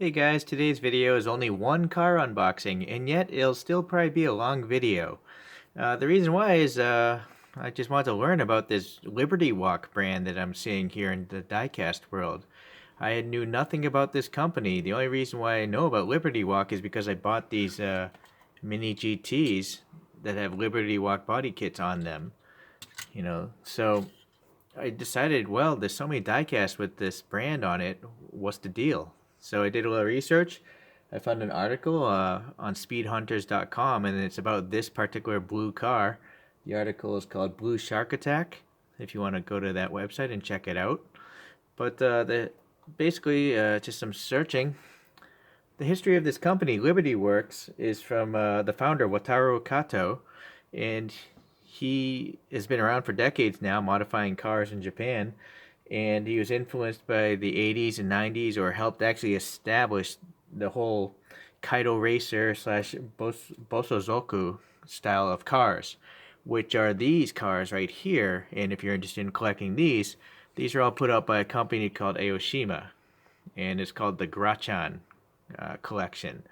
Hey guys, today's video is only one car unboxing, and yet it'll still probably be a long video. The reason why is I just want to learn about this Liberty Walk brand that I'm seeing here in the diecast world. I knew nothing about this company. The only reason why I know about Liberty Walk is because I bought these Mini GTs that have Liberty Walk body kits on them. So I decided, well, there's so many diecasts with this brand on it. What's the deal? So I did a little research. I found an article on speedhunters.com, and it's about this particular blue car. The article is called Blue Shark Attack, if you want to go to that website and check it out. But basically, just some searching. The history of this company, Liberty Works, is from the founder, Wataru Kato, and he has been around for decades now, modifying cars in Japan. And he was influenced by the 80s and 90s, or helped actually establish the whole Kaido racer slash Bosozoku style of cars, which are these cars right here. And if you're interested in collecting these are all put out by a company called Aoshima, and it's called the Grachan collection.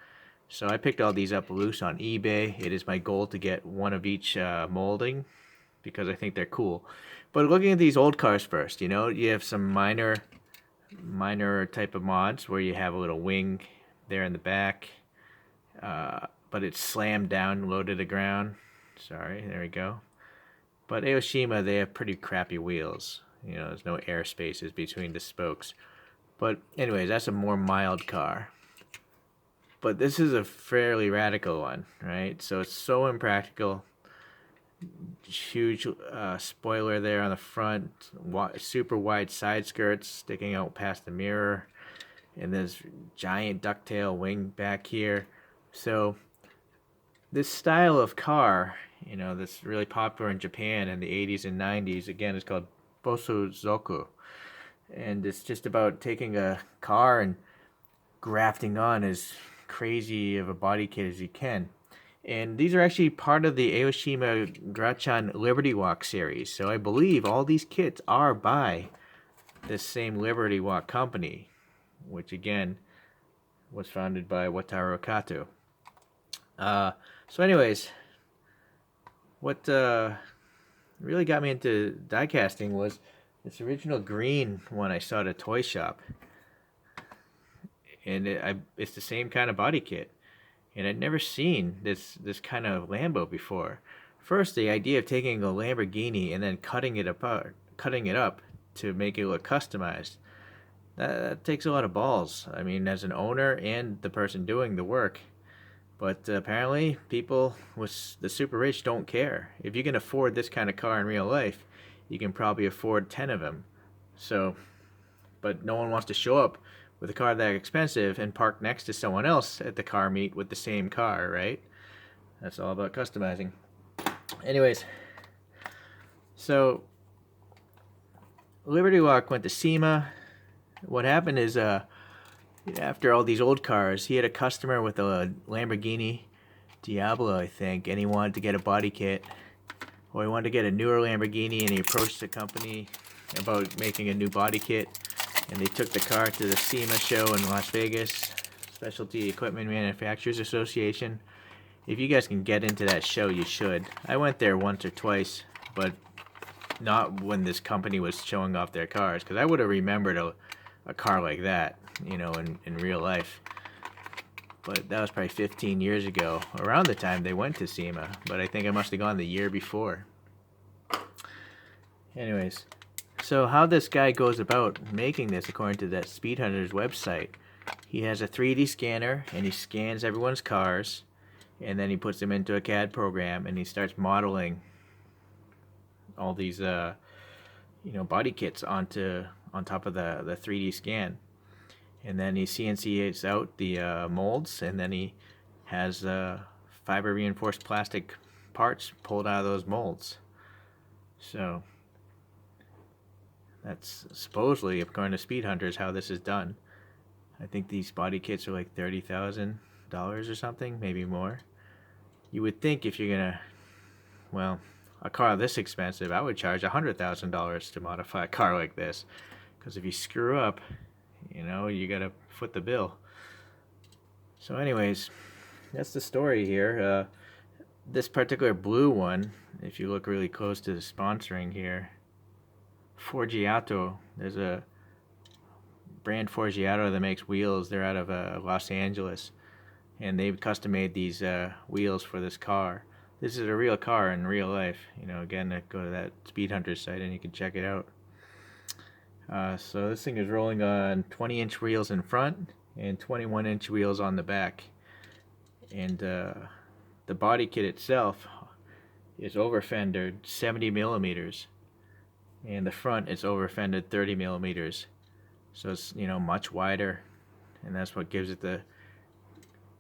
So I picked all these up loose on eBay. It is my goal to get one of each molding because I think they're cool. But looking at these old cars first, you have some minor type of mods where you have a little wing there in the back, but it's slammed down low to the ground. Sorry, there we go. But Aoshima, they have pretty crappy wheels. There's no air spaces between the spokes. But anyways, that's a more mild car. But this is a fairly radical one, right? So it's so impractical. Huge spoiler there on the front, super wide side skirts sticking out past the mirror, and this giant ducktail wing back here. So this style of car, that's really popular in Japan in the 80s and 90s, again, is called Bosozoku. And it's just about taking a car and grafting on as crazy of a body kit as you can. And these are actually part of the Aoshima Grachan Liberty Walk series. So I believe all these kits are by this same Liberty Walk company, which again was founded by Wataru Kato. So anyways, what really got me into diecasting was this original green one I saw at a toy shop. And it's the same kind of body kit. And I'd never seen this kind of Lambo before. First, the idea of taking a Lamborghini and then cutting it up to make it look customized. That takes a lot of balls. I mean, as an owner and the person doing the work. But apparently, people with the super rich don't care. If you can afford this kind of car in real life, you can probably afford 10 of them. So, but no one wants to show up with a car that expensive and park next to someone else at the car meet with the same car, right? That's all about customizing. Anyways, so Liberty Walk went to SEMA. What happened is, after all these old cars, he had a customer with a Lamborghini Diablo, I think, and he wanted to get a body kit, or he wanted to get a newer Lamborghini, and he approached the company about making a new body kit. And they took the car to the SEMA show in Las Vegas, Specialty Equipment Manufacturers Association. If you guys can get into that show, you should. I went there once or twice, but not when this company was showing off their cars, because I would have remembered a car like that, in real life. But that was probably 15 years ago, around the time they went to SEMA, but I think I must have gone the year before. Anyways. So how this guy goes about making this, according to that Speed Hunters website, he has a 3D scanner and he scans everyone's cars, and then he puts them into a CAD program and he starts modeling all these body kits on top of the 3D scan, and then he CNCs out the molds, and then he has fiber reinforced plastic parts pulled out of those molds. So that's supposedly, according to Speed Hunters, how this is done. I think these body kits are like $30,000 or something, maybe more. You would think if you're gonna, well, a car this expensive, I would charge $100,000 to modify a car like this. Because if you screw up, you gotta foot the bill. So anyways, that's the story here. This particular blue one, if you look really close to the sponsoring here, Forgiato, there's a brand Forgiato that makes wheels. They're out of Los Angeles, and they've custom made these wheels for this car. This is a real car in real life. You know, again, go to that Speed Hunter site and you can check it out. So this thing is rolling on 20-inch wheels in front and 21-inch wheels on the back. And the body kit itself is over fendered 70 millimeters, and the front is over fendered 30 millimeters. So it's, you know, much wider, and that's what gives it the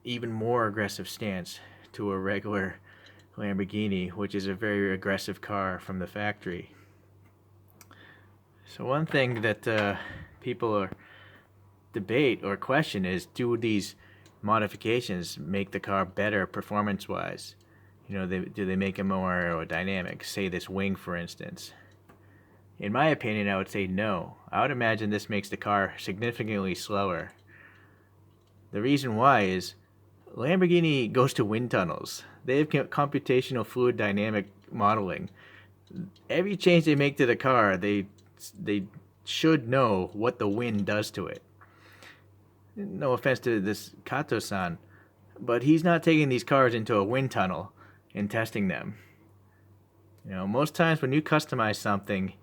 even more aggressive stance to a regular Lamborghini, which is a very aggressive car from the factory. So one thing that people debate or question is, do these modifications make the car better performance-wise? You know, do they make it more aerodynamic? Say this wing, for instance. In my opinion, I would say no. I would imagine this makes the car significantly slower. The reason why is Lamborghini goes to wind tunnels. They have computational fluid dynamic modeling. Every change they make to the car, they should know what the wind does to it. No offense to this Kato-san, but he's not taking these cars into a wind tunnel and testing them. You know, most times when you customize something,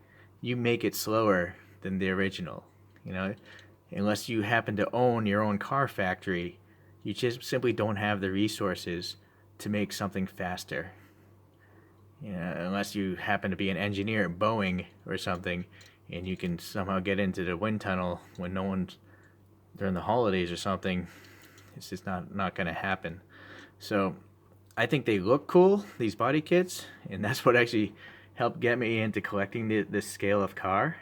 you make it slower than the original. You know, unless you happen to own your own car factory, you just simply don't have the resources to make something faster. You know, unless you happen to be an engineer at Boeing or something, and you can somehow get into the wind tunnel when no one's during the holidays or something. It's just not going to happen. So I think they look cool, these body kits, and that's what actually helped get me into collecting this scale of car.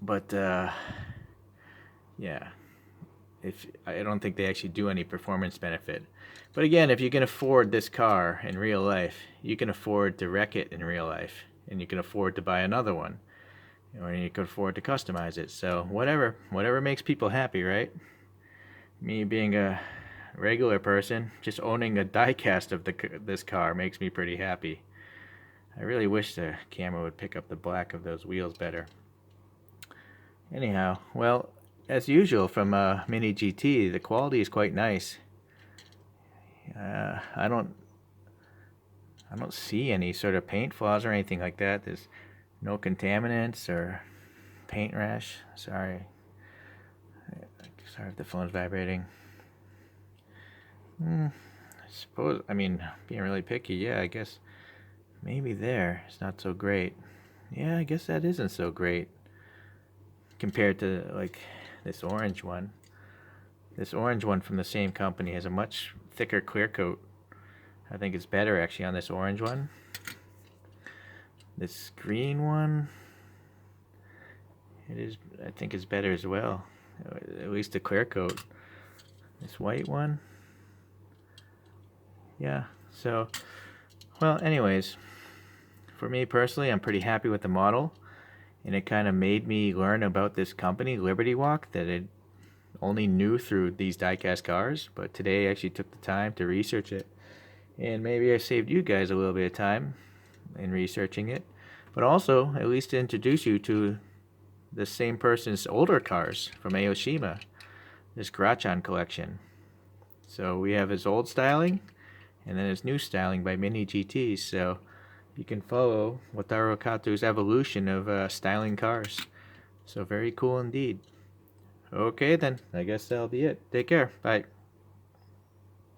But yeah, I don't think they actually do any performance benefit. But again, if you can afford this car in real life, you can afford to wreck it in real life, and you can afford to buy another one, or you can afford to customize it. So whatever makes people happy, right? Me being a regular person, just owning a diecast of this car makes me pretty happy. I really wish the camera would pick up the black of those wheels better. Anyhow, well, as usual from MiniGT, the quality is quite nice. I don't see any sort of paint flaws or anything like that. There's no contaminants or paint rash. Sorry if the phone's vibrating. I suppose, I mean, being really picky, yeah, I guess maybe there it's not so great. Yeah, I guess that isn't so great compared to like this orange one. This orange one from the same company has a much thicker clear coat. I think it's better actually on this orange one. This green one, I think it's better as well. At least the clear coat. This white one, yeah. So, well, anyways, for me personally, I'm pretty happy with the model, and it kind of made me learn about this company, Liberty Walk, that I only knew through these diecast cars, but today I actually took the time to research it, and maybe I saved you guys a little bit of time in researching it, but also at least to introduce you to the same person's older cars from Aoshima, this Grachan collection. So we have his old styling and then his new styling by MiniGT. So you can follow Wataru Kato's evolution of styling cars. So very cool indeed. Okay then, I guess that'll be it. Take care. Bye.